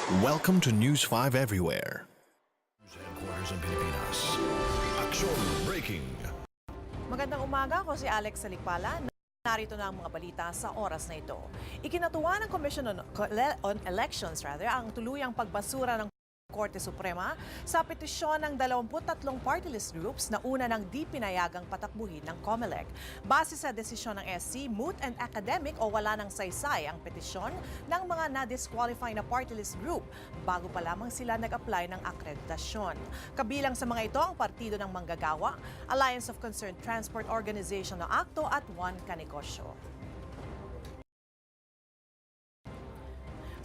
Welcome to News 5 Everywhere. News headquarters in Pilipinas. Action breaking. Magandang umaga, ako si Alex Salikpala. Narito na ang mga balita sa oras na ito. Ikinatuwa ng Commission on Elections ang tuluyang pagbasura ng Korte Suprema sa petisyon ng 23 party list groups na una ng di pinayagang patakbuhin ng COMELEC. Base sa desisyon ng SC, moot and academic o wala ng saysay ang petisyon ng mga na-disqualify na party list group bago pa lamang sila nag-apply ng akreditasyon. Kabilang sa mga ito ang Partido ng Manggagawa, Alliance of Concerned Transport Organization o ACTO at One Kanegosyo.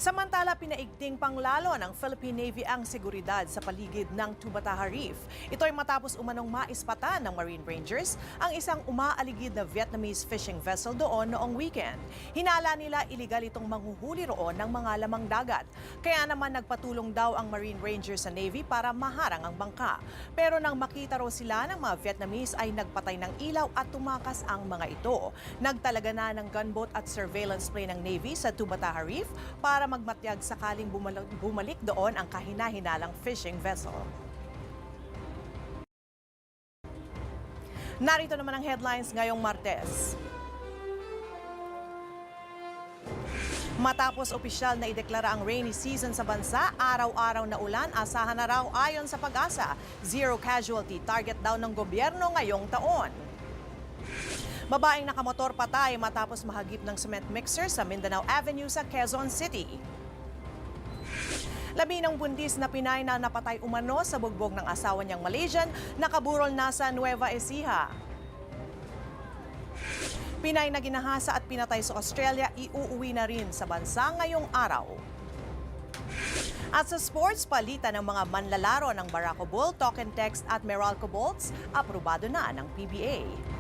Samantala, pinaigting panglalo ng Philippine Navy ang seguridad sa paligid ng Tubataha Reef. Ito ay matapos umanong maispatan ng Marine Rangers ang isang umaaligid na Vietnamese fishing vessel doon noong weekend. Hinala nila iligal itong manghuhuli roon ng mga lamang dagat. Kaya naman nagpatulong daw ang Marine Rangers sa Navy para maharang ang bangka. Pero nang makita raw sila ng mga Vietnamese ay nagpatay ng ilaw at tumakas ang mga ito. Nagtalaga na ng gunboat at surveillance plane ng Navy sa Tubataha Reef para magmatyag sakaling bumalik doon ang kahina-hinalang fishing vessel. Narito naman ang headlines ngayong Martes. Matapos opisyal na ideklara ang rainy season sa bansa, araw-araw na ulan, asahan na raw ayon sa Pag-asa. Zero casualty target daw ng gobyerno ngayong taon. Babaeng nakamotor patay matapos mahagip ng cement mixer sa Mindanao Avenue sa Quezon City. Labinang buntis na Pinay na napatay umano sa bugbog ng asawa niyang Malaysian, nakaburol na sa Nueva Ecija. Pinay na ginahasa at pinatay sa Australia, iuuwi na rin sa bansa ngayong araw. At sa sports, palitan ng mga manlalaro ng Barako Bull, Token Text at Meralco Bolts, aprobado na ng PBA.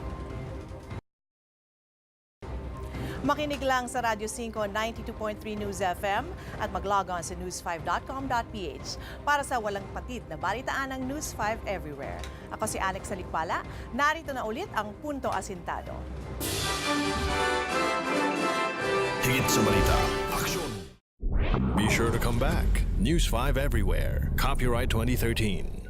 Makinig lang sa Radyo 5 92.3 News FM at mag-log on sa news5.com.ph para sa walang patid na balitaan ng News 5 Everywhere. Ako si Alex Salikpala, narito na ulit ang Punto Asintado. Higit sa balita. Action. Be sure to come back. News 5 Everywhere. Copyright 2013.